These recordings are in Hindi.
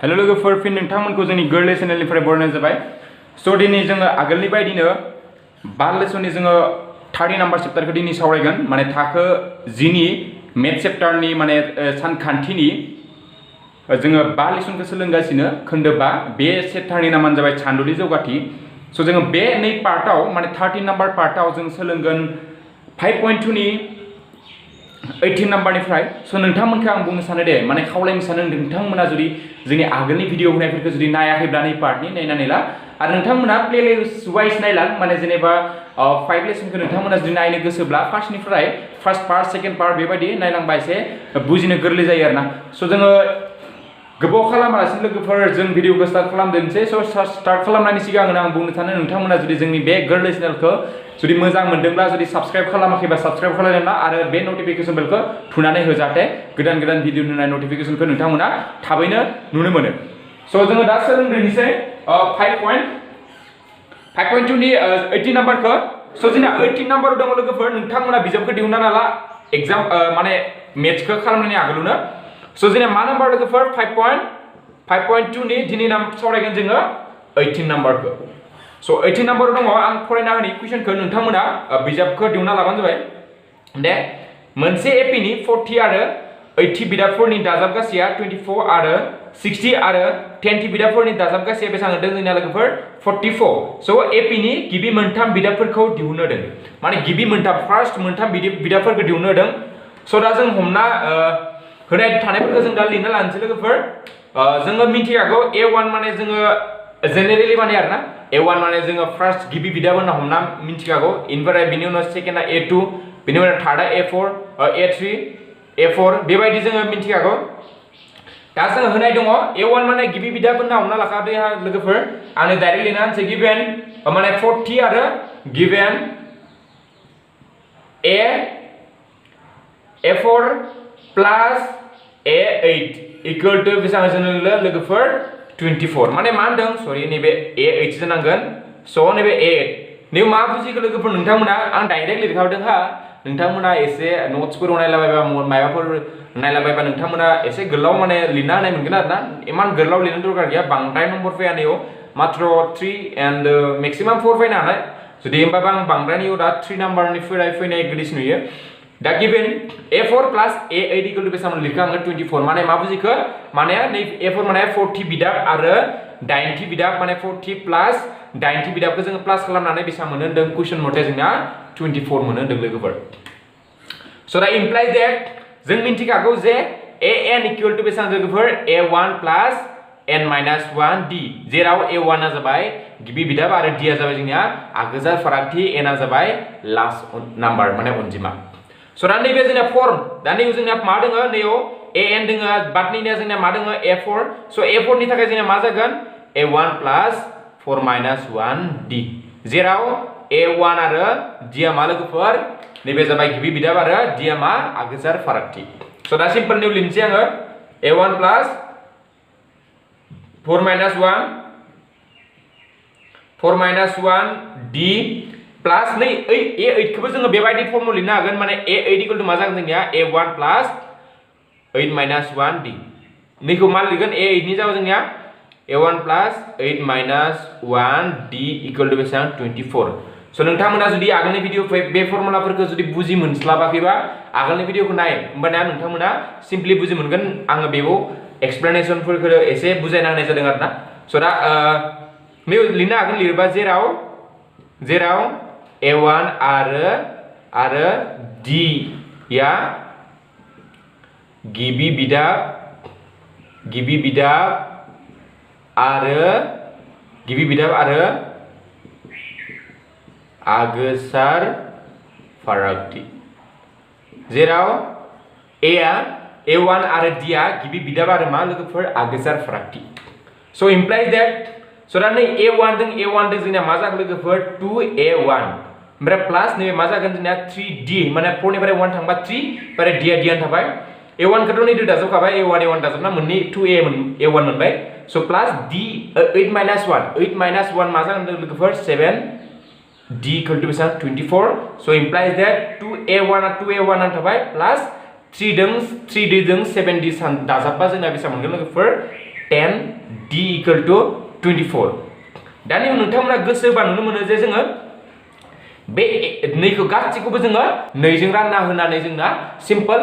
हेलो लोगोफोर फिन नोंथांमोनखौ जोंनि गोरलै चेनेलनिफ्राय बरायनाय जाबाय स' दिनै जोङो आगोलनि बायदिनो बा लेसननि जोङो 30 नाम्बार चेप्टारखौ दिनै सावरायगोन माने थाखो 10 नि मेथ चेप्टारनि माने सानखान्थिनि जोङो 5 लेसनखौ सोलोंगासिनो खोन्दो 5 बे चेप्टारनि नामानो जाबाय सानदुनि जौगाथि स' जोङो बे नै पार्टआव माने 30 नाम्बार पार्टआव जों सोलोंगोन 5.2 नि 18 नाम्बारनिफ्राय स' नोंथांमोनखौ आं बुंनो सानो दे माने खावलायनो सानो नोंथांमोना जुदि जोंनि आगोलनि भिडिअ होनायफोरखौ जुदि नायाखैब्ला नै पार्टनि नायनानै ला आरो नोंथांमोना प्लेलिस्ट वाइज नायला माने जेनेबा 5 लेसनखौ नोंथांमोना जुदि नायनो गोसोब्ला फार्स्टनिफ्राय फार्स्ट पार्ट सेकेन्ड पार्ट बेबायदि नायलांबा एसे बुजिनो गोरलै जायो आरोना स' जोङो गोबाव खालामालासिनो लोगोफोर जों भिडिअखौ स्टार्ट खालामदोंसै स' स्टार्ट खालामनायनि सिगांनो आं बुंनो सानो नोंथांमोना जुदि जोंनि बे गोरलै चेनेलखौ जुदि मोजां मोनदोंब्ला जुदि साबस्क्राइब खालामाखैबा साबस्क्राइब खालामना आरो बे नटिफिकेसन बेलखौ थुनानै हो जाहाथे गोदान गोदान भिडिअ होनाय नटिफिकेसनखौ नोंथांमोना थाबैनो नुनो मोनो स' जोङो दा सोलोंग्रोनोसै 5.2 नि 18 नाम्बारखौ स' जोंना 18 नाम्बाराव दङ लोगोफोर नोंथांमोना बिजाबखौ दिहुनना लाला एग्जाम माने मेथ्सखौ खालामनायनि आगोलावनो स' जोंना मा नाम्बार लोगोफोर 5.2 नि दिनै सावरायगोन जोङो 18 नाम्बारखौ स' 18 नाम्बाराव दङ आं फरायना होनि कुइसनखौ नोंथांमोना बिजाबखौ दिहुनना लाबानो जाबाय दे मोनसे एपिनि 40 आरो 80 बिदाफोरनि दाजाबगासेया 24 आरो 60 आरो 10 बिदाफोरनि दाजाबगासेया बेसेबां होदों जोंना लोगोफोर 44 स' एपिनि गिबि मोनथाम बिदाफोरखौ दिहुननो होदों माने गिबि मोनथाम फार्स्ट मोनथाम बिदाफोरखौ दिहुननो होदों स' दा जों हमना होनाय थानायफोरखौ जों दा लिरना लानोसै लोगोफोर जोङो मिन्थिखागौ A1 माने जोङो जेनेरेलि माने आरोना A1 माने जोङो फार्स्ट गिबि बिदा होनना हमना मिन्थिखागौ इनिफ्राय बिनि उनाव सेकेन्डआ A2 बिनि उनाव थार्डआ A4 A3 A4 बेबायदि जोङो मिन्थिखागौ दा जोङो होनाय दङ A1 माने गिबि बिदा होनना हमना लाखादो लोगोफोर आङो डाइरेक्ट लिरना होनसै गिभेन माने 40 आरो given A4 plus A8 equal to बेसेबां जोंनो लोगोफोर 24 माने मा होनदों सरि नैबे A8 जानांगोन स' नैबे A8 नों मा बुजिखो लोगोफोर नोंथांमोना आं डाइरेक्ट लिरखादों हा नोंथांमोना एसे नोट्सफोर नायलाबायबा माबाफोर नायलाबायबा नोंथांमोना एसे गोलाव माने लिरना होनाय मोनगोन आरोना इमान गोलाव लिरनो दरकार गैया बांद्राय नम्बर फैया नैयाव मात्र 3 एन्ड मेक्सिमाम 4 फैनो हानाय जुदि होमबाबा आं बांद्रायनियाव दा 3 नाम्बारनिफ्राय फैनाय गोदिस नुयो दा given A4 plus A8 equal to बेसेबां लिरखो आङो 24 माने मा बुजिखो माने नै A4 माने 40 बिदाब आरो 90 बिदाब माने 40 प्लस 90 बिदाबखौ जोङो प्लास खालामनानै बेसेबां मोनो होनदों कुइसन मथे जोंना 24 मोनो होनदों लोगोफोर स' दा इमप्लाइज दैट जों मिन्थिखागौ जे AN इक्वल टू बेसेबां लोगोफोर A1 plus N minus 1 D जेराव A1 आ जाबाय गिबि बिदाब आरो D आ जाबाय जोंनिया आगोजार फारागथि N आ जाबाय लास्ट नाम्बार माने अनजिमा स' दा नैबे जोंना 4 दा नैबे जोंना मा दोङो नैयाव AN दोङो बाट नैना जोंना मा दोङो A4 स' A4 नि थाखाय जोंना मा जागोन A1 प्लस 4 माइनास 1 D जेराव A1 आरो D आ मा लोगोफोर नैबे जाबाय गिबि बिदाब आरो D आ मा आगोजार फारागथि स' दा सिम्पल निउ लिरनोसै आङो A1 plus 4 minus 1 D plus नै A8 खौबो जोङो बेबायदि फर्मुला लिरनो हागोन माने A8 इक्वल टू मा जागोन जोंनिया A1 प्लस 8 माइनास 1 D नैखौ मा लिरगोन A8 नि जाबाय जोंनिया A1 plus 8 minus 1 D equal to बेसेबां 24 स' नोंथांमोना जुदि आगोलनि भिडिअ बे फर्मुलाफोरखौ जुदि बुजि मोनस्लाबाखैबा आगोलनि भिडिअखौ नाय होमबाना नोंथांमोना सिम्पलि बुजि मोनगोन आङो बेखौ एक्सप्लेनेसनफोरखौ एसे बुजायना होनाय जादों आरोना स' दा नै लिरनो हागोन लिरबा जेराव A1 आरो D या गिबि बिदाब आरो आगोसार फारागथि जेराव A1 आरो D आ गिबि बिदाब आरो मा लोगोफोर आगोसार फारागथि स' इमप्लाइज दैट स' दा नै A1 जों जोंना मा जागोन लोगोफोर 2A1 ओमफ्राय प्लास नैबे मा जागोन जोंना 3D माने 4 निफ्राय 1 थांबा 3 ओमफ्राय D आ थाबाय A1 खौथ' नै दाजाबखाबाय A1 दाजाबना मोननै 2A1 मोनबाय स' प्लास D 8 माइनास 1 मा जागोन लोगोफोर 7 D इक्वल टू बेसेबां 24 स' इमप्लाइज दैट 2A1 थाबाय प्लास 3 जों 7D दाजाबबा जोंना बेसेबां मोनगोन लोगोफोर 10 d equal to 24 दानि नोंथांमोना गोसोबा नुनो मोनो जे जोङो बे नैखौ गासैखौबो जोङो नैजों रानना होनानै जोंना सिम्पल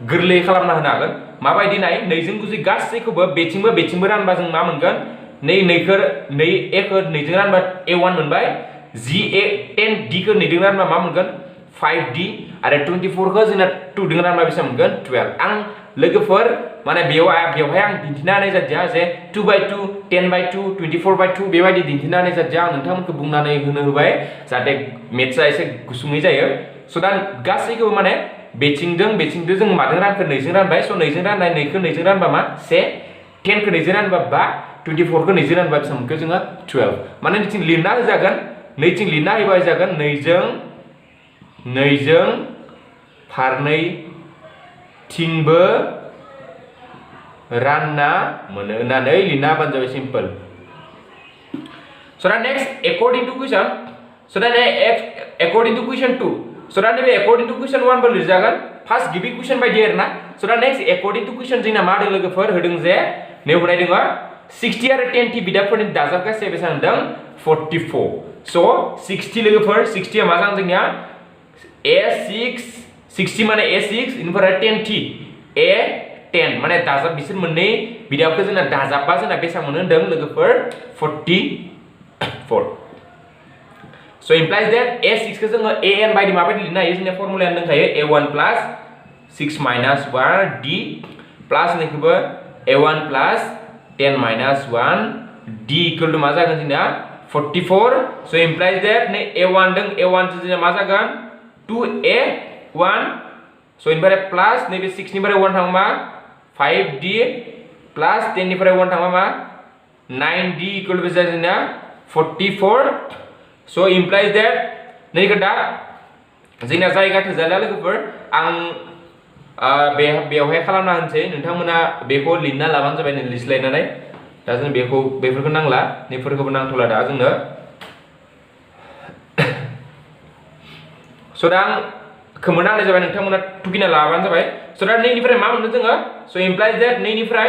गोरलै खालामना होनो हागोन माबायदि नाय नैजों गुजि गासैखौबो बेथिंबो रानबा जों मा मोनगोन नै ए खौ नैजों रानबा a1 मोनबाय जी ए 10 d खौ नैजों रानबा मा मोनगोन 5d आरो 24 खौ जोंना 2 जों रानबा बेसेबां मोनगोन 12 आं लोगोफोर माने बेवहाय आं दिन्थिना होनाय जादिया जे 2/2 10/2 24/2 बेबायदि दिन्थिना होनाय जादिया आं नोंथांमोनखौ बुंनानै होबाय जाहाथे मेथ्सआ एसे गुसुङै जायो स' दा गासैखौबो माने बेथिंजों जों माजों रानखो नैजों रानबाय स' नैजों राननाय नैखौ नैजों रानबा मा 1 10 खौ नैजों रानबा 5 24 खौ नैजों रानबा बेसेबां मोनखो जोङो 12 माने नैथिं लिरना होजागोन नैथिं लिरना होबा जागोन नैजों फारनैथिंबो रानना मोनो होननानै लिरना होबानो जाबाय simple so that next according to question so that according to question 2 so that according to question 1 बो लिरजागोन फार्स्ट गिबि क्वेश्चन बायदि आरोना so that next according to question जोंना मा होदों लोगोफोर होदों जे नै होनाय दङ 60 आरो 10 थि बिदाफोरनि दाजाब गासै बेसेबां होदों 44 so 60 लोगोफोर 60 आ मा जागोन जोंनिया a6 60 माने a6 इनिफ्राय 10 थि a10 माने दाजाब बिसोर मोननै बिदाफोरखौ जोंना दाजाबबा जोंना बेसेबां मोनो होदों लोगोफोर 44 so implies that a6 खौ जोङो an बायदि माबायदि लिरनो हायो जोंना फर्मुलाया दंखायो a1 plus 6 minus 1 d plus नैखौबो a1 plus 10 minus 1 d equal to मा जागोन जोंना 44 so implies that नै a1 जों a1 जों मा जागोन 2a1 so इनिफ्राय plus नैबे 6 निफ्राय 1 थांबा 5d plus 10 निफ्राय 1 थांबा मा 9d equal to जोंना 44 so implies that नैखौ दा जोंना जायगा थोजाला लोगोफोर आं बेवहाय खालामना होनसै नोंथांमोना बेखौ लिरना लाबानो जाबाय लिरस्लायनानै दा जों बेफोरखौ नांला नैफोरखौबो नांथ'ला दा जोंनो स' दा आं खोमोना होनाय जाबाय नोंथांमोना टुकिना लाबानो जाबाय स' दा नैनिफ्राय मा मोननो जोङो स' implies that नैनिफ्राय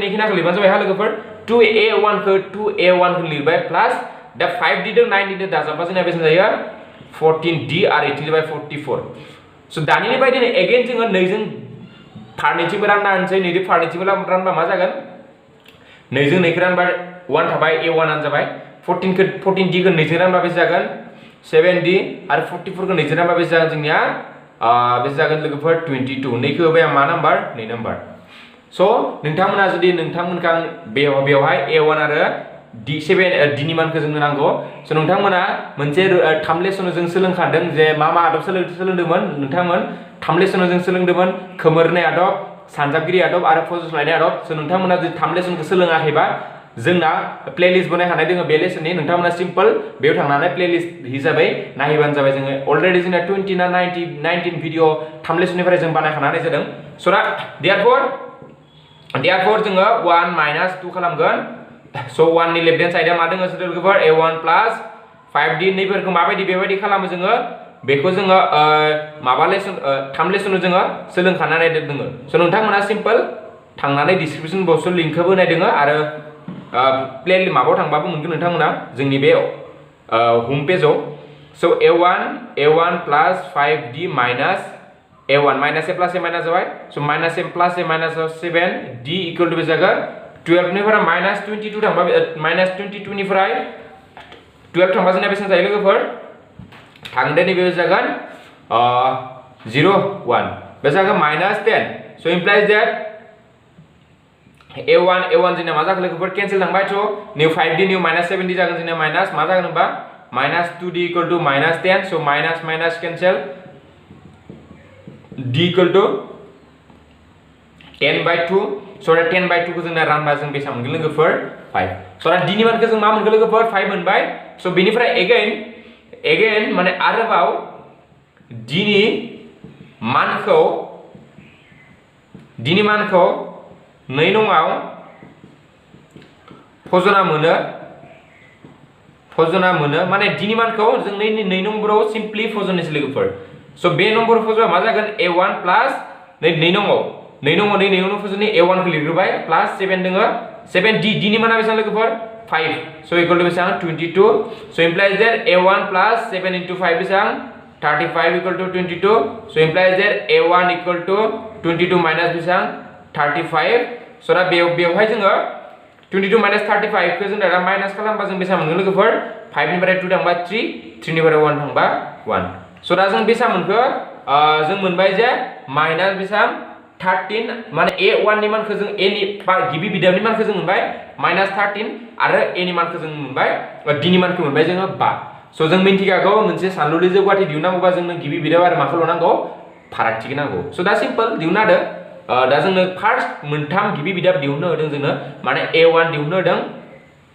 नैखिनाखौ लिरबानो जाबाय हा लोगोफोर 2a1 खौ लिरबाय प्लास दा 5d जों 9d जों दाजाबबा जोंना बेसेबां जायो 14d आरो 18 जाबाय 44 स' दानिनि बायदिनो एगेन जोङो नैजों फारनैथिंबो रानना होनसै नैजों फारनैथिंबो रानबा मा जागोन नैजों नैखौ रानबा 1 थाबाय a1 आनो जाबाय 14d खौ नैजों रानबा बेसे जागोन 7d आरो 44 खौ नैजों रानबा बेसे जागोन जोंनिया बेसे जागोन लोगोफोर 22 नैखौ होबाय मा नाम्बार 2 नाम्बार स' नोंथांमोना जुदि नोंथांमोनखौ बेवहाय a1 आरो d7 d नि मानखौ जोंनो नांगौ स' नोंथांमोना मोनसे 3 लेसनाव जों सोलोंखादों जे मा आदब सोलोंदोंमोन नोंथांमोन 3 लेसनाव जों सोलोंदोंमोन खोमोरनाय आदब सानजाबगिरि आदब आरो फज'स्लायनाय आदब स' नोंथांमोना जुदि 3 लेसनखौ सोलोङाखैबा जोंना प्लेलिस्ट बनायखानाय दङ बे लेसननि नोंथांमोना सिम्पल बेयाव थांनानै प्लेलिस्ट हिसाबै नायहैबानो जाबाय जोङो अलरेडि जोंना 20 ना 19 भिडिअ 3 लेसननिफ्राय जों बानायखानाय जादों स' दा therefore जोङो 1 minus 2 खालामगोन so 1 नि लेफ्ट हेन्ड साइडआ मा दङ लोगोफोर a1 plus 5d नैफोरखौ माबायदि बेबायदि खालामो जोङो बेखौ जोङो माबा लेसन 3 लेसनाव जोङो सोलोंखानानै दङ स' नोंथांमोना सिम्पल थांनानै डिसक्रिपशन बक्सआव लिंकखौबो होनाय दङ आरो प्ले माबायाव थांबाबो मोनगोन नोंथांमोना जोंनि बे होम पेजआव स' a1 plus 5d minus a1 minus a plus a minus जाबाय स' minus a plus a minus 7d equal to बेसे जागोन 12 निफ्राय minus 22 थांबा minus 22 निफ्राय 12 थांबा जोंना बेसेबां जायो लोगोफोर थांदो नैबे जागोन 0 1 बे जागोन minus 10 so implies that a1 जोंना मा जागोन लोगोफोर केन्सेल थांबाय थ' new 5d new minus 7d जागोन जोंना माइनास मा जागोन होनबा minus 2d equal to minus 10 so minus cancel d equal to 10/2 so that 10/2 को जोंना रानबा जों बेसेबां मोनगोन लोगोफोर 5 so that d नि मानखौ जों मा मोनगोन लोगोफोर 5 मोनबाय so बेनिफ्राय again माने आरोबाव d नि मानखौ 2 नङाव फजना मोनो माने d नि मानखौ जों 2 नम्बराव सिम्पली फजननोसै लोगोफोर so बे नम्बर फजबा मा जागोन a1 प्लस 2 नङाव फजनि a1 खौ लिरग्रोबाय प्लस 7 दङ 7 d d नि माना बेसेबां लोगोफोर 5 so equal to बेसेबां 22 so implies that a1 plus 7 into 5 बेसेबां 35 equal to 22 so implies that a1 equal to 22 minus बेसेबां 35 so दा बेवहाय जोङो 22 minus 35 खौ जों दा माइनास खालामबा जों बेसेबां मोनगोन लोगोफोर 5 निफ्राय 2 थांबा 3 3 निफ्राय 1 थांबा 1 so दा जों बेसेबां मोनखो जों मोनबाय जे माइनास बेसेबां 13 माने a1 नि मानखौ जों a नि गिबि बिदाबनि मानखौ जों मोनबाय माइनास 13 आरो a नि मानखौ जों मोनबाय d नि मानखौ मोनबाय जोङो 5 so जों मिन्थिखागौ मोनसे सानलुनि जौगाथि दिहुननांगौबा जोंनो गिबि बिदाब आरो माखौ नांगौ फारागथिखौ नांगौ so दा सिम्पल दिहुनना होदो दा जोंनो फार्स्ट मोनथाम गिबि बिदाब दिहुननो होदों जोंनो माने a1 दिहुननो होदों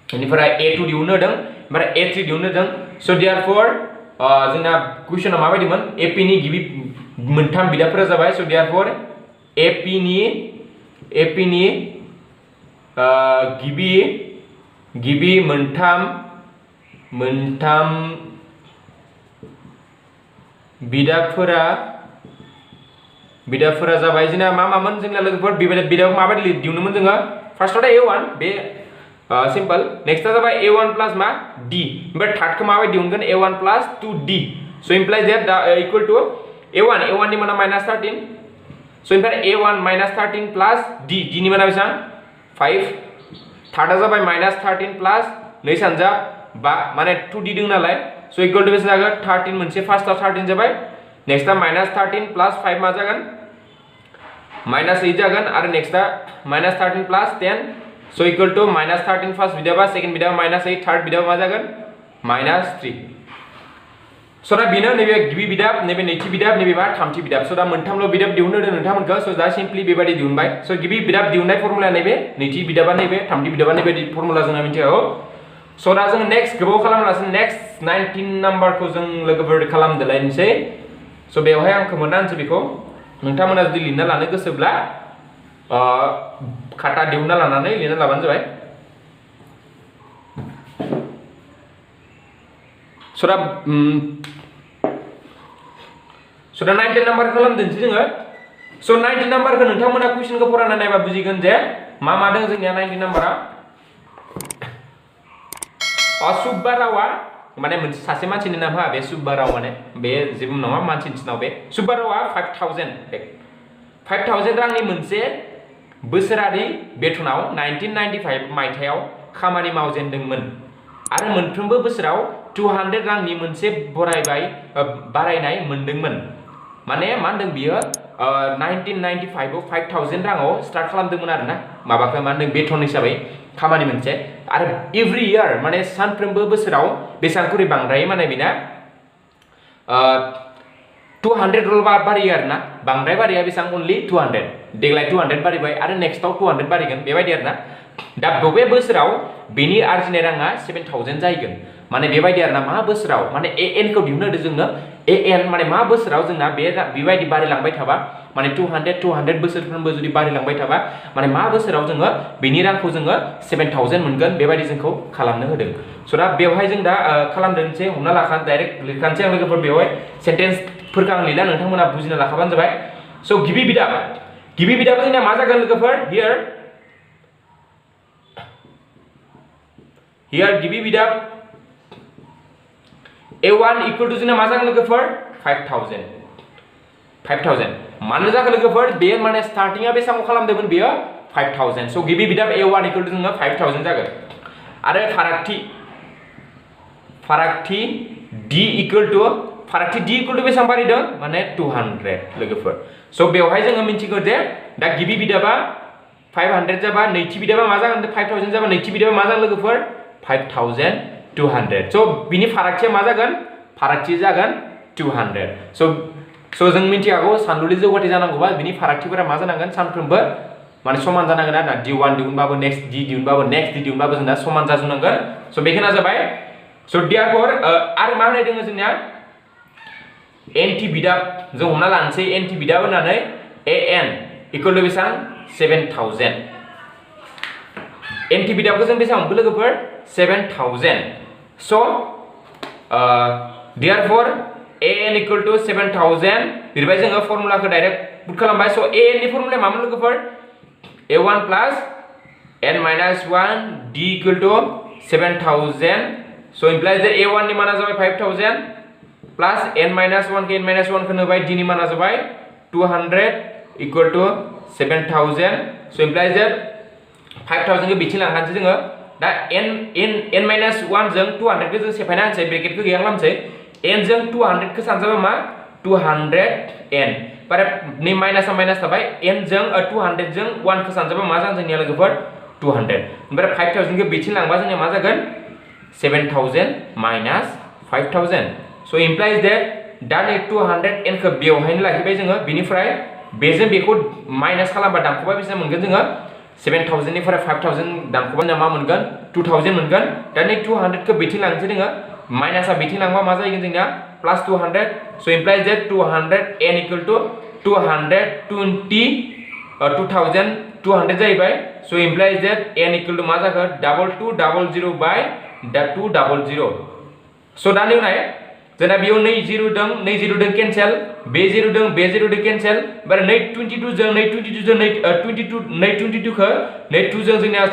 बेनिफ्राय a2 दिहुननो होदों ओमफ्राय a3 दिहुननो होदों so therefore जोंना कुइसना माबायदिमोन ap नि गिबि मोनथाम बिदाबफोरा जाबाय so therefore ap नि गिबि मोनथाम बिदाबफोरा जाबाय जोंना मामोन जोंना लोगोफोर बिदाब माबायदि दिहुनोमोन जोङो फार्स्टआव a1 बे सिम्पल नेक्स्टआ जाबाय a1 प्लस मा d ओमफ्राय थार्डखौ माबायदि दिहुनगोन a1 plus 2d so implies that equal to a1 नि माना माइनास 13 so ओमफ्राय a1 माइनास 13 प्लस d नि माना बेसेबां 5 थार्डआ जाबाय माइनास 13 प्लस 2 सानजा 5 माने 2d दं नालाय so equal to बेसे जागोन 13 मोनसे फार्स्टआव 13 जाबाय नेक्स्टआ माइनास 13 प्लस 5 मा जागोन माइनास 8 जागोन आरो नेक्स्टआ minus 13 plus 10 so equal to minus 13 first बिदाबा सेकेंड बिदाबा माइनास 8 थर्ड बिदाबा मा जागोन माइनास 3 so दा बेनो नैबे गिबि बिदाब नैबे नैथि बिदाब नैबे मा थामथि बिदाब so दा मोनथामल' बिदाब दिहुननो होदों नोंथांमोनखौ so दा सिम्पली बेबायदि दिहुनबाय so गिबि बिदाब दिहुननाय फर्मुला नैबे नैथि बिदाबा नैबे थामथि बिदाबा नैबे फर्मुला जोंना मिथिखागौ so दा जों नेक्स्ट गोबाव खालामलासै नेक्स्ट 19 नाम्बारखौ जों लोगोफोर खालामदोलायनोसै so बेवहाय आं खोमोरना होनसै बेखौ नोंथांमोना जुदि लिरना लानो गोसोब्ला खाटा दिहुनना लानानै लिरना लाबानो जाबाय so दा 19 नाम्बार खालामदोंसै जोङो so 19 नाम्बारखौ नोंथांमोना कुइसनखौ फरायना नायबा बुजिगोन जे मा दों जोंनिया 19 नाम्बारा सुब्बारावा माने मोनसे सासे मानसिनि नाम हा बे सुब्बाराव माने बे जेबो नङा मानसिनि नाम बे सुब्बारावा 5000 रांनि मोनसे बोसोरारि बेथनाव 1995 मायथाइयाव खामानि मावजेनदोंमोन आरो मोनफ्रोमबो बोसोराव 200 रांनि मोनसे बारायनाय मोनदोंमोन माने मा होनदों बियो 1995 आव 5000 राङाव स्टार्ट खालामदोंमोन आरोना माबाखौ मा होनदों बेथन हिसाबै खामानि मोनसे आरो एभ्रि इयार माने सानफ्रोमबो बोसोराव बेसेबां करि बांद्राय माने बिना 200 रल बारियो आरोना बांद्राय बारिया बेसेबां अनलि 200 देग्लाय 200 बारिबाय आरो नेक्स्टआव 200 बारिगोन बेबायदि आरोना दा बबे बोसोराव बेनि आर्जिनाय राङा 7000 जाहैगोन माने बेबायदि आरोना मा बोसोराव माने an खौ दिहुननो होदों जोंनो an माने मा बोसोराव जोंना बेबायदि बारिलांबाय थाबा माने 200 बोसोरफ्रोमबो जुदि बारिलांबाय थाबा माने मा बोसोराव जोङो बेनि रांखौ जोङो 7000 मोनगोन बेबायदि जोंखौ खालामनो होदों स' दा बेवहाय जों दा खालामदोंसै हमना लाखान डाइरेक्ट लिरखानोसै आं लोगोफोर बेवहाय सेन्टेन्सफोरखौ आं लिरला नोंथांमोना बुजिना लाखाबानो जाबाय स' गिबि बिदाब जोंना मा जागोन लोगोफोर हियर गिबि बिदाब a1 equal to जोंना मा जागोन लोगोफोर 5000 मानो जाखो लोगोफोर बे माने स्टार्टिंआ बेसेबां खालामदोंमोन बेयो 5000 स' गिबि बिदाब a1 equal to जोंना 5000 जागोन आरो फारागथि d equal to बेसेबां बारिदों माने 200 लोगोफोर स' बेवहाय जोङो मिन्थिगौ जे दा गिबि बिदाबा 500 जाबा नैथि बिदाबा मा जागोन 5000 जाबा नैथि बिदाबा मा जागोन लोगोफोर 5200 स' बिनि फारागथिया मा जागोन फारागथि जागोन 200 स' जों मिन्थिखागौ सानलुनि जौगाथि जानांगौबा बिनि फारागथिफोरा मा जानांगोन सानफ्रोमबो माने समान जानांगोन आरोना d1 दिहुनबाबो नेक्स्ट d दिहुनबाबो नेक्स्ट d दिहुनबाबो जोंना समान जाजोबनांगोन स' बेखिनिया जाबाय स' therefore आरो मा होनाय दङ जोंनिया एन्टि बिदाब जों हमना लानोसै एन्टि बिदाब होननानै an इक्वल टु बेसेबां 7000 एन्टि बिदाबखौ जों बेसेबां मोनगोन लोगोफोर 7000 स' therefore an equal to 7000 लिरबाय जोङो फर्मुलाखौ डाइरेक्ट पुट खालामबाय स' an नि फर्मुलाया मामोन लोगोफोर a1 plus n minus 1 d equal to 7000 so implies that a1 ni mana जाबाय 5000 plus n minus 1 के n minus 1 खौ होबाय d नि माना जाबाय 200 equal to 7000 so implies that 5000 को बिथिं लांखानोसै जोङो दा n minus 1 जों 200 खौ जों सेफायना होनसै ब्रेकेट खौ गैया खालामसै n जों 200 खौ सानजाबा मा 200n पर नि माइनस माइनस थाबाय n जों 200 जों 1 खौ सानजाबा मा जागोन जोंनिया लोगोफोर 200 ओमफ्राय 5000 खौ बिथिं लांबा जोंनिया मा जागोन 7000 minus 5000 so implies that dan 200n खौ बेवहायनो लाखिबाय जोङो बिनिफ्राय बेजों बेखौ माइनास खालामबा दानख'बा बेसेबां मोनगोन जोङो 7000 निफ्राय 5000 दानख'बा जों मा मोनगोन 2000 मोनगोन दा नै 200 खौ बिथिं लांसै जोङो माइनासआ बिथिं लांबा मा जागोन जोंनिया plus 200 so implies that 200n equal to 220 2200 जाहैबाय so implies that n equal to मा जागोन 2200 by 200 so दा नै नाय जोंना बेयाव 20 दं 20 दं कैंसिल बे 0 दं बे 0 दं कैंसिल बार 22 जों 22 जों 22 खौ 2 जों जोंनिया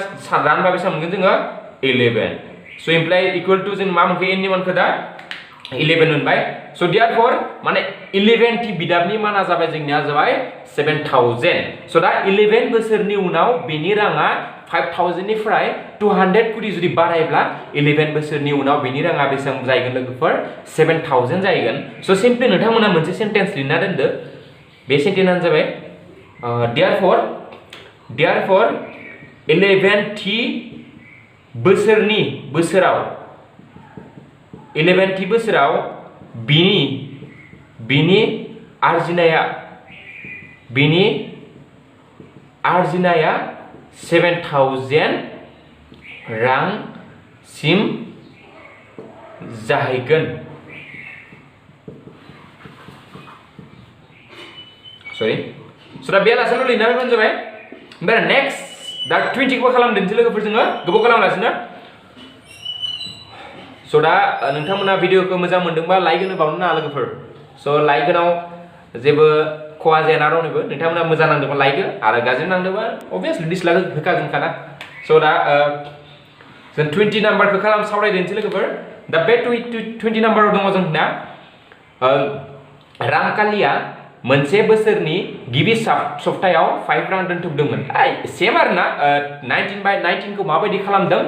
रानबा बेसेबां मोनगोन जोङो 11 so imply equal to जों मा मोनखो n नि मानखौ दा 11 मोनबाय so therefore माने 11 थि बिदाबनि माना जाबाय जोंनिया जाबाय 7000 so दा 11 बोसोरनि उनाव बेनि राङा 5000 निफ्राय 200 कुरि जुदि बारायब्ला 11 बोसोरनि उनाव बेनि राङा बेसेबां जायगोन लोगोफोर 7000 जायगोन so सिम्पली नोंथांमोना मोनसे सेन्टेन्स लिरना दोनदो बे सेन्टेन्सआनो जाबाय therefore 11 थि बोसोराव 11 थि बोसोराव बिनि आरजिनाया 7000 रां सिम जाहैगोन सरी so दा बे लासेल' लिरना होबानो जाबाय ओमफ्राय नेक्स्ट दा 20 खौ खालामदोंसै लोगोफोर जोङो गोबाव खालामलासिनो so दा नोंथांमोना भिडिअखौ मोजां मोनदोंबा लाइक होनो बावनो नाङा लोगोफोर so लाइक होनाव जेबो खहा जाया ना रावनिबो नोंथांमोना मोजां नांदोंबा लाइक हो आरो गाज्रि नांदोंबा obviously डिसलाइक होखागोनखाना so दा जों 20 नाम्बारखौ सावरायदोंसै लोगोफोर दा बे 20 नाम्बाराव दङ जोंना रांखालिया मोनसे बोसोरनि गिबि सप्तायाव 5 रां दोनथुमदोंमोन सेम आरोना 19 by 19 खौ माबायदि खालामदों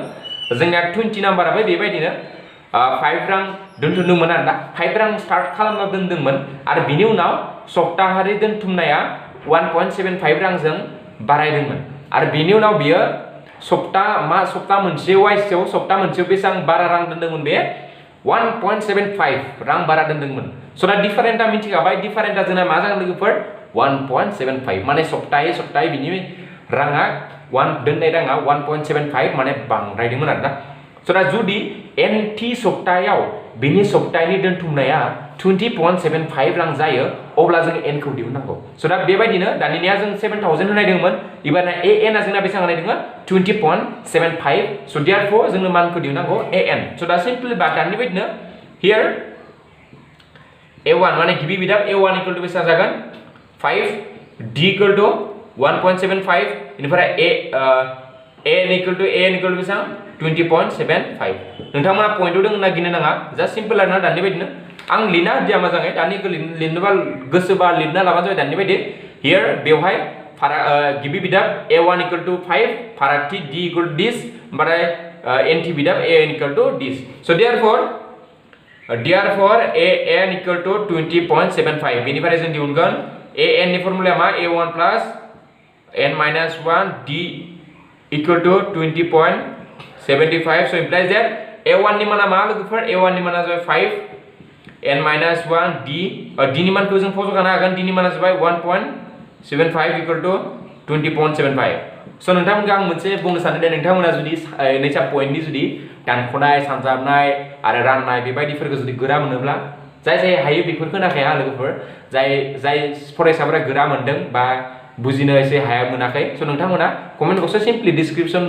जोंना 20 नाम्बाराबो बेबायदिनो 5 रां दोनथुमदोंमोन आरोना 5 रां स्टार्ट खालामना दोनदोंमोन आरो बिनि उनाव सप्ताहारि दोनथुमनाया 1.75 रांजों बारायदोंमोन आरो बिनि उनाव बियो सप्ता मोनसे वाइसआव सप्ता मोनसेयाव बेसेबां बारा रां दोनदोंमोन बे 1.75 रां बारा दोनदोंमोन so दा डिफारेन्टआ मिथिखाबाय डिफारेन्टआ जोंना मा जागोन लोगोफोर 1.75 माने सप्तायै बिनि राङा दोननाय राङा 1.75 माने बांद्रायदोंमोन आरोना so दा जुदि n थि सप्तायाव बिनि सप्तानि दोनथुमनाया 20.75 रां जायो अब्ला जों n खौ दिहुननांगौ so दा बेबायदिनो दानिया जों 7000 होनायदोंमोन इबारना an आ जोंना बेसेबां होनायदोंमोन 20.75 so therefore जोंनो मानखौ दिहुननांगौ an so दा सिम्पली दानि बायदिनो here a1 माने गिबि बिदाब a1 इक्वल टु बेसेबां जागोन 5 d इक्वल टु 1.75 इनिफ्राय an इक्वल टु बेसेबां 20.75 नोंथांमोना पॉइंटआव दङ ना गिनो नाङा जास्ट सिम्पल आरोना दानि बायदिनो आं लिरना होदिया मोजाङै दानिखौ लिरनोबा गोसोबा लिरना लाबानो जाबाय दानि बायदि हियर बेवहाय गिबि बिदाब a1 इक्वल टु 5 फारागथि d इक्वल टु दिस ओमफ्राय n थि बिदाब an equal to this so therefore an equal to 20.75 बेनिफ्राय जों दिहुनगोन an नि फर्मुलाया मा a1 plus n minus 1 d equal to 20.75 so implies that a1 नि माना मा लोगोफोर a1 नि माना जाबाय 5 n minus 1 d d नि मानखौ जों फज'खानो हागोन d नि माना जाबाय 1.75 equal to 20.75 so नोंथांमोनखौ आं मोनसे बुंनो सानो दे नोंथांमोना जुदि नैसा पॉइन्टनि जुदि दानख'नाय सानजाबनाय आरो राननाय बेबायदिफोरखौ जुदि गोरा मोनोब्ला जाय हायो बेफोरखौ नाखाया लोगोफोर जाय फरायसाफोरा गोरा मोनदों बा बुजिनो एसे हाया मोनाखै so नोंथांमोना कमेन्ट बक्सआव सिम्पली डिस्क्रिप्शन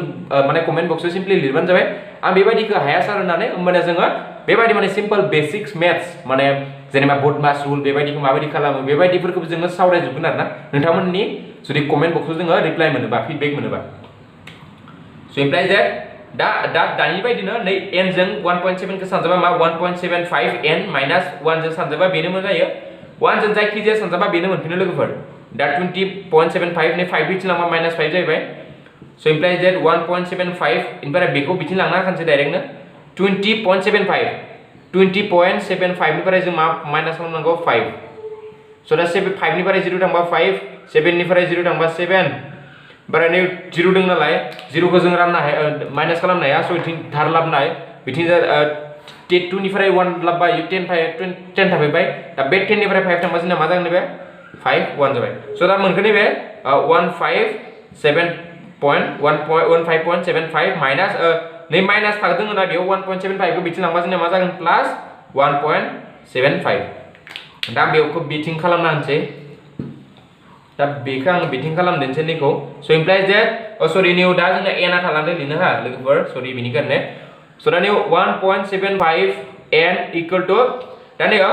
माने कमेन्ट बक्सआव सिम्पली लिरबानो जाबाय आं बेबायदिखौ हाया सार होननानै होमबाना जोङो बेबायदि माने सिम्पल बेसिक्स मैथ्स माने जेनेबा बोर्ड मास रुल बेबायदिखौ माबायदि खालामो बेबायदिफोरखौ जोङो सावरायजोबगोन आरोना नोंथांमोननि जुदि कमेन्ट बक्सआव जोङो रिप्लाइ मोनोबा फिडबेक मोनोबा So implies that दानि बायदिनो नै n जों 1.7 खौ सानजाबा मा 1.75 n minus 1 जों सानजाबा बेनो मा जायो 1 जों जायखि जाया सानजाबा बेनो मोनफिनो लोगोफोर दा 20.75 ने 5 बिथिं लांबा minus 5 जाहैबाय so implies that 1.75 इनफ्राय बेखौ बिथिं लांना खानसे डाइरेक्टनो 20.75 20.75 निफ्राय जों मा माइनास खालामनांगौ 5 so दा 5 निफ्राय 0 थांबा 5 7 निफ्राय 0 थांबा 7 बाराय 0 दं नालाय 0 खौ जों राननो हाया माइनास खालामनो हाया so बिथिं धार लाबनाय बिथिं 2 निफ्राय 1 लाबबाय 10 थाफैबाय दा बे 10 निफ्राय 5 थांबा जोंना मा जागोन बे 5 1 जाबाय so दा मोनखो नैबे 1.15.75 माइनास नै माइनास थागदों ना बेयाव 1.75 खौ बिथिं लांबा जोंना मा जागोन प्लास 1.75 दा बेखौ बिथिं खालामना होनसै दा बेखौ आं बिथिं खालामदेनसै नैखौ so implies that sorry new दा जोंना n आ थालांदों लिरनो हा लोगोफोर sorry बिनि कारने so दा निउ 1.75 n equal to दा निउ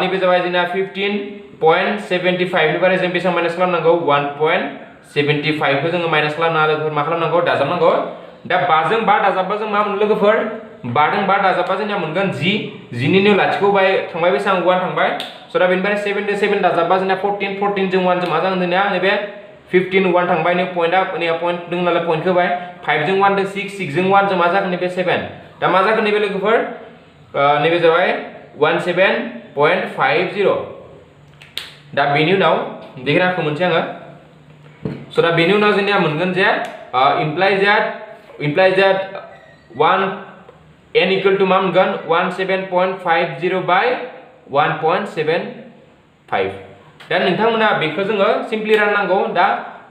नैबे जाबाय जोंना 15.75 निफ्राय जों बेसेबां माइनास खालामनांगौ 1.75 खौ जों माइनास खालामना लोगोफोर मा खालामनांगौ दाजाबनांगौ दा 5 जों 5 दाजाबबा जों मा मोनो लोगोफोर 5 जों 5 दाजाबबा जोंना मोनगोन 10 नि निउ लाथिखौ बाय थांबाय बेसेबां 1 थांबाय so दा बेनिफ्राय 7 जों 7 दाजाबबा जोंना 14 जों 1 जों मा जागोन जोंना नैबे 15 1 थांबाय नै पॉइंटआ नै पॉइंट दं नालाय पॉइंट होबाय 5 जों 1 जों 6 जों 1 जों मा जागोन नैबे 7 दा मा जागोन नैबे लोगोफोर नैबे जाबाय 17.50 दा बेनि उनाव देखराखौ मोनसे आङो so दा बेनि उनाव जोंनिया मोनगोन जे implies that 1 n equal to मा मोनगोन 17.50 by 1.75 दा नोंथांमोना बेखौ जोङो सिम्पली राननांगौ दा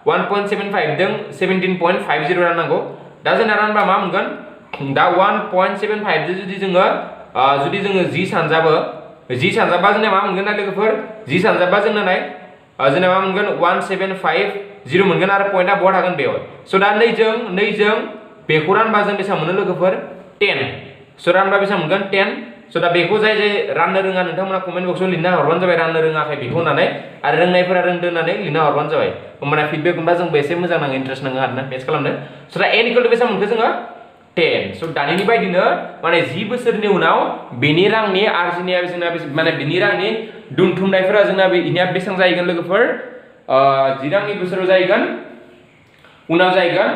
1.75 जों 17.50 राननांगौ दा जोंना रानबा मा मोनगोन दा 1.75 जों जुदि जोङो 10 सानजाबो 10 सानजाबा जोंना मा मोनगोन ना लोगोफोर 10 सानजाबा जोंना नाय जोंना मा मोनगोन 1750 मोनगोन आरो पॉइंटआ बहा थागोन बेयाव so दा 2 जों बेखौ रानबा जों बेसेबां मोनो लोगोफोर 10 so रानबा बेसेबां मोनगोन 10 so दा बेखौ जाय राननो रोङा नोंथांमोना कमेन्ट बक्सआव लिरना हरबानो जाबाय राननो रोङाखै बेखौ होननानै आरो रोंनायफोरा रोंदों होननानै लिरना हरबानो जाबाय होमबाना फिडबेक मोनबा जोंबो एसे मोजां नाङो इन्ट्रेस्ट नाङो आरोना मेथ्स खालामनो so दा n इक्वल टु बेसेबां मोनखो जोङो 10 so दानिनि बायदिनो माने 10 बोसोरनि उनाव बेनि रांनि आर्जिनाया जोंना माने बेनि रांनि दोनथुमनायफोरा जोंना बेनिया बेसेबां जाहैगोन लोगोफोर 10 रांनि बोसोराव जाहैगोन उनाव जाहैगोन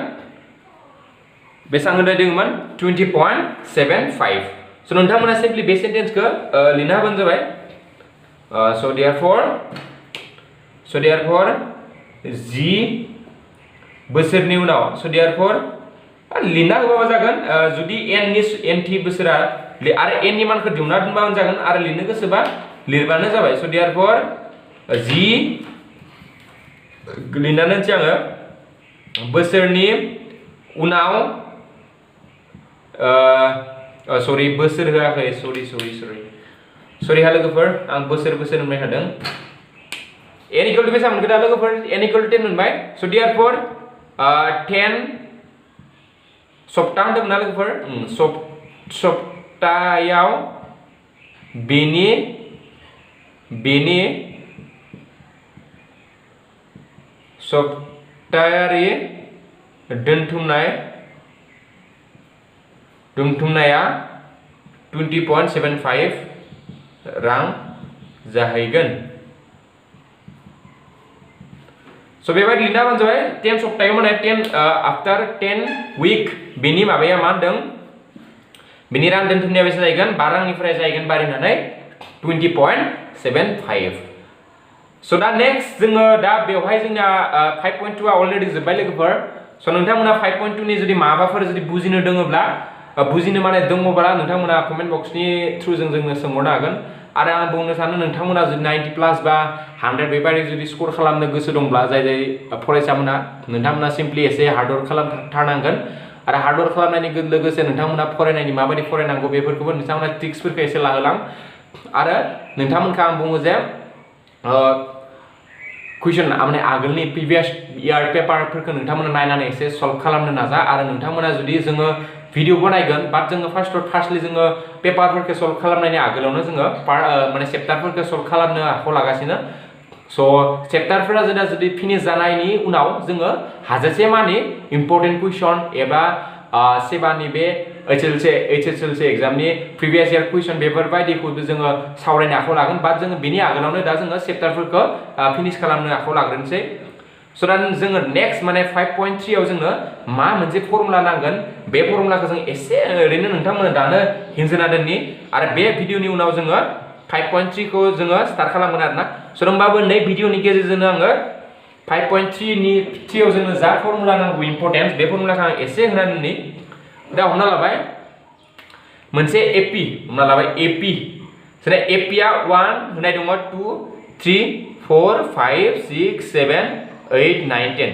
बेसेबां होनदों दोंमोन 20.75 so नोंथांमोना सिम्पली बे सेन्टेन्सखौ लिरना होबानो जाबाय so therefore 10 बोसोरनि उनाव so therefore लिरना होबाबो जागोन जुदि n थि बोसोरा आरो n नि मानखौ दिहुनना दोनबानो जागोन आरो लिरनो गोसोबा लिरबानो जाबाय so therefore 10 लिरनानै होनसै आङो बोसोरनि उनाव सरि बोसोर होआखै सरि हा लोगोफोर आं बोसोर होनबाय थादों n इक्वल टु बेसेबां मोनखो दा लोगोफोर n इक्वल टु 10 मोनबाय so therefore 10 सप्ता होनदोंमोन ना लोगोफोर सप्तायाव बेनि सप्तायारि दोनथुमनाया 20.75 रां जाहैगोन so बेबायदि लिरना होबानो जाबाय 10 सप्तायाव माने 10 आफ्टर 10 वीक बेनि माबाया मा होनदों बेनि रां दोनथुमनाया बेसे जाहैगोन 5 रांनिफ्राय जाहैगोन बारायनानै 20.75 so दा नेक्स्ट जोङो दा बेवहाय जोंना 5.2 आ अलरेडि जोबबाय लोगोफोर so नोंथांमोना 5.2 नि जुदि माबाफोर जुदि बुजिनो दङब्ला बुजिनो माने दङब्ला नोंथांमोना कमेन्ट बक्सनि थ्रुजों जोंनो सोंहरनो हागोन आरो आं बुंनो सानो नोंथांमोना जुदि 90 प्लास बा 100 बेबायदि जुदि स्कोर खालामनो गोसो दंब्ला जाय फरायसामोना नोंथांमोना सिम्पली एसे हार्ड वर्क खालामथारनांगोन आरो हार्ड वर्क खालामनायनि लोगोसे नोंथांमोना फरायनायनि माबायदि फरायनांगौ बेफोरखौबो नोंथांमोना ट्रिक्सफोरखौ एसे लाहोलां आरो नोंथांमोनखौ आं बुङो जे कुइसन माने आगोलनि प्रिभियास इयार पेपारफोरखौ नोंथांमोना नायनानै एसे सल्व खालामनो नाजा आरो नोंथांमोना जुदि जोङो भिडिअ बनायगोन बाट जोङो फार्स्टलि जोङो पेपारफोरखौ सल्व खालामनायनि आगोलावनो जोङो माने चेप्टारफोरखौ सल्व खालामनो आखायाव लागासिनो स' चेप्टारफोरा जोंना जुदि फिनिश जानायनि उनाव जोङो हाजासे मानि इम्पोर्टेन्ट कुइसन एबा सेबानि बे HSLC एग्जामनि प्रिभियास इयार कुइसन बेफोरबायदिखौबो जोङो सावरायनो आखायाव लागोन बा जोङो बिनि आगोलावनो दा जोङो चेप्टारफोरखौ फिनिश खालामनो आखायाव लाग्रोनोसै स' दा जोङो नेक्स्ट माने 5.3 आव जोंनो मा मोनसे फर्मुला नांगोन बे फर्मुलाखौ जों एसे ओरैनो नोंथांमोननो दानो हिन्जाना दोननि आरो बे भिडिअनि उनाव जोङो 5.3 खौ जोङो स्टार्ट खालामगोन आरोना स' होमबाबो नै भिडिअनि गेजेरजोंनो आङो 5.3 नि थियाव जोंनो जा फर्मुला नांगौ इम्पोर्टेन्ट बे फर्मुलाखौ आं एसे होना दोननि दा हमना लाबाय मोनसे एपी हमना लाबाय एपी जोंना एपीआ 1 होनाय दङ 2 3 4 5 6 7 8 9 10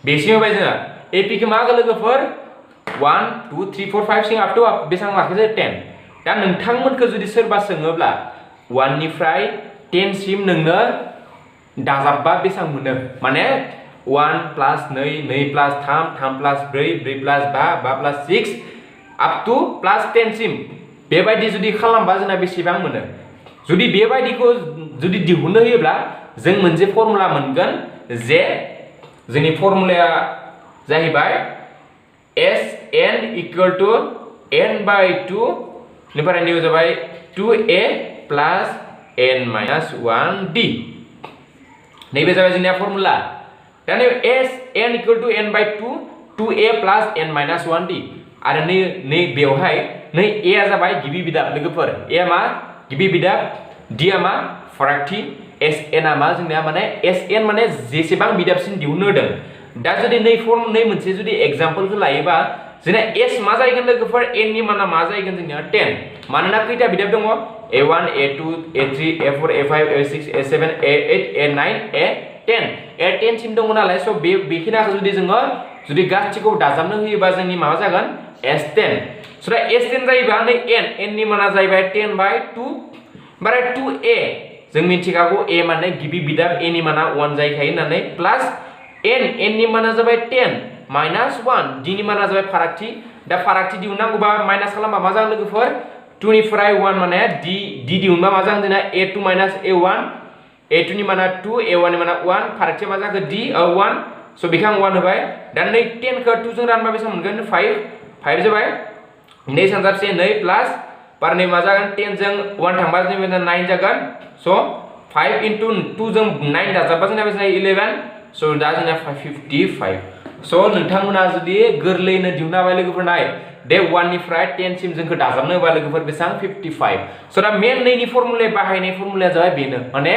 बेसिम होबाय जोंहा एपी खौ मा लोगोफोर 1 2 3 4 5 6 अप टु बेसेबां मार्कसै 10 दा नोंथांमोनखौ जुदि सोरबा सोङोब्ला 1 निफ्राय 10 सिम नोंनो दाजाबबा बेसेबां मोनो माने 1 plus 2 2 plus 3 3 plus 4 4 plus 5 5 plus 6 up to plus 10 सिम बेबायदि जुदि खालामबा जोंना बेसेबां मोनो जुदि बेबायदिखौ जुदि दिहुननो होयोब्ला जों मोनसे फर्मुला मोनगोन जे जोंनि फर्मुलाया जाहैबाय Sn equal to n by 2 निफ्राय निउ जाबाय 2a plus n minus 1d नैबे जाबाय जोंनिया फर्मुला दा नै Sn equal to n by 2 2a plus n minus 1d आरो नै बेवहाय नै a आ जाबाय गिबि बिदाब लोगोफोर a मा गिबि बिदाब d आ मा फारागथि Sn आ मा जोंनिया माने Sn माने जेसेबां बिदाबसिन दिहुननो होदों दा जुदि नै मोनसे जुदि एग्जाम्पलखौ लायोबा जोंना s मा जाहैगोन लोगोफोर n नि माना मा जाहैगोन जोंनिया 10 मानोना खैथा बिदाब दङ a1 a2 a3 a4 a5 a6 a7 a8 a9 a10 a10 SIM दङ नालाय स' बेखिनाखौ जुदि जोङो जुदि गासिखौ दाजाबनो होयोबा जोंनि माबा जागोन S10 स' दा S10 जायोबा नै n नि माना जाहैबाय 10 बाय 2 ओमफ्राय 2a जों मिथिखागौ a माने गिबि बिदाब a नि माना 1 जायखायो होननानै प्लास n नि माना जाबाय 10 माइनास 1 d नि माना जाबाय फारागथि दा फारागथि दिहुननांगौबा माइनास खालामबा मा जागोन लोगोफोर 2 निफ्राय 1 माने d दिहुनबा मा जागोन जोंना a2 माइनास a1 a2 नि माना 2 a1 नि माना 1 फारागथिया मा जाखो d 1 स' बेखौ आं 1 होबाय दा नै 10 खौ 2 जों रानबा बेसेबां मोनगोन 5 जाबाय नै सानजाबसे 2 प्लास बार नै मा जागोन 10 जों 1 थांबा जोंना 9 जागोन स' 5 into 2 जों 9 दाजाबबा जोंना बेसेबां 11 स' दा जोंना 55 स' नोंथांमोना जुदि गोरलैयैनो दिहुननो हाबाय लोगोफोर नाय दे 1 निफ्राय 10 सिम जोंखौ दाजाबनो होबा लोगोफोर बेसेबां 55 स' दा मेन नैनि फर्मुला बाहायनाय फर्मुलाया जाबाय बेनो माने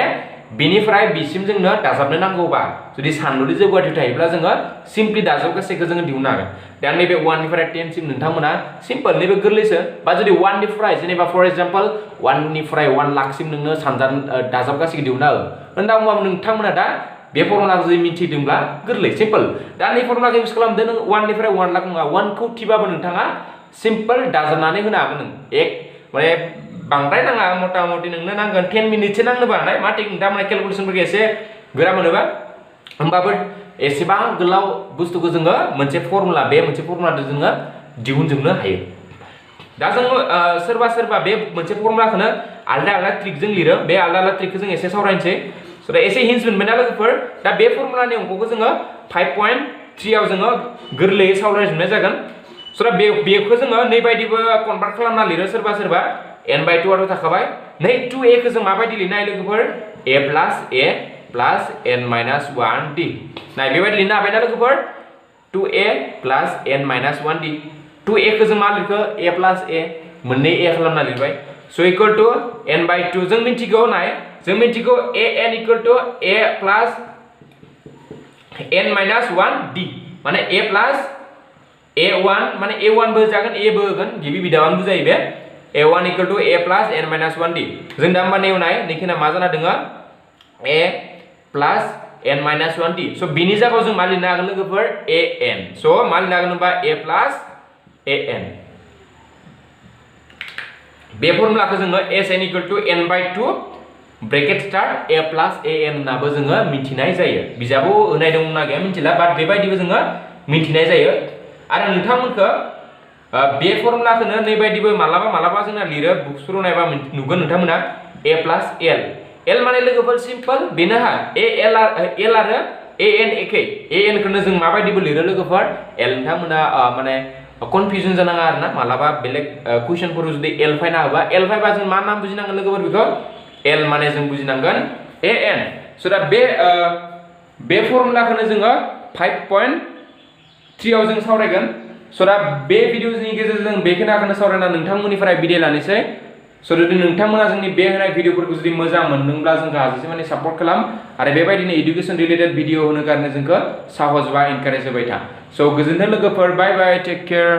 बेनिफ्राय बिसिम जोंनो दाजाबनो नांगौबा जुदि सानलुनि जौगाथाय थायोब्ला जोङो सिम्पली दाजाब गासैखौ जोङो दिहुननो हागोन दा नैबे 1 निफ्राय 10 सिम नोंथांमोना सिम्पल नैबे गोरलैसो बा जुदि 1 निफ्राय जेनेबा फर एग्जांपल 1 निफ्राय 1 लाख सिम नोंनो सानजान दाजाब गासैखौ दिहुननो हो होनबा नोंथांमोना दा बे फर्मुलाखौ जुदि मिथिदोंब्ला गोरलै सिम्पल दा नै फर्मुलाखौ इउज खालामदो नों 1 निफ्राय 1 लाख नङा 1 खौ थिबाबो नोंथाङा सिम्पल दाजाबनानै होनो हागोन नों एक माने बांद्राय नाङा मथा मथि नोंनो नांगोन 10 मिनिटसो नांनोबा हानाय मा थिक नोंथांमोना केलकुलेसनफोरखौ एसे गोरा मोनोबा होमबाबो एसेबां गोलाव बुस्थुखौ जोङो मोनसे फर्मुला बे मोनसे फर्मुलाजों जोङो दिहुनजोबनो हायो दा जों सोरबा बे मोनसे फर्मुलाखौनो आलदा ट्रिकजों लिरो बे आलदा ट्रिकखौ जों एसे सावरायनोसै स' दा एसे हिन्स मोनबायना लोगोफोर दा बे फर्मुलानि अंकखौ जोङो 5.3 आव जोङो गोरलैयै सावरायजोबनाय जागोन स' दा बेखौ जोङो नै बायदिबो कनभार्ट खालामना लिरो सोरबा n बाय 2 आथ' थाखाबाय नै 2a खौ जों माबायदि लिरनो हायो लोगोफोर a plus n minus 1d नाय बेबायदि लिरनो हाबायना लोगोफोर 2a plus n minus 1d 2a खौ जों मा लिरखो a प्लस a मोननै a खालामना लिरबाय स' इक्वल टु n बाय 2 जों मिथिगौ नाय जों मिथिगौ an equal to a plus n minus 1d माने a प्लस a1 माने a1 बो जागोन a बो होगोन गिबि बिदाबानो बुजायो बे a1 equal to a plus n minus 1d जों दा होमबा नेवनाय नैखिना मा जाना दोङो a plus n minus 1d स' बिनि जायगायाव जों मा लिरनो हागोन लोगोफोर an स' मा लिरनो हागोन होनबा a प्लस an बे फर्मुलाखौ जोङो sn equal to n by 2 bracket start a plus an होननाबो जोङो मिथिनाय जायो बिजाबाव होनाय दंना गैया मिथिला बाट बेबायदिबो जोङो मिथिनाय जायो आरो नोंथांमोनखौ बे फर्मुलाखौनो नै बायदिबो मालाबा जोंना लिरो बुक्सफोराव नायबा नुगोन नोंथांमोना a प्लस l L माने लोगोफोर सिम्पल बेनो हा L आरो AN एखे AN खौनो जों माबायदिबो लिरो लोगोफोर L नोंथांमोना माने कनफ्यूजन जानाङा आरोना मालाबा बेलेग क्वेश्चनफोराव जुदि L फायना होबा L फायबा जों मा नाम बुजिनांगोन लोगोफोर बेखौ L माने जों बुजिनांगोन AN स' दा बे फर्मुलाखौनो जोङो 5.3 आव जों सावरायगोन स' दा बे भिडिअनि गेजेरजों बे खोनाखौनो सावरायना नोंथांमोननिफ्राय बिदाय लानोसै स' जुदि नोंथांमोना जोंनि बे होनाय भिडिअफोरखौ जुदि मोजां मोनदोंब्ला जोंखौ हाजासे माने सापर्ट खालाम आरो बेबायदिनो इडुकेसन रिलेटेड भिडिअ होनो गारनो जोंखौ साहस बा एनकारेज होबाय था स' गोजोन्थों लोगोफोर बाय बाय टेक केयार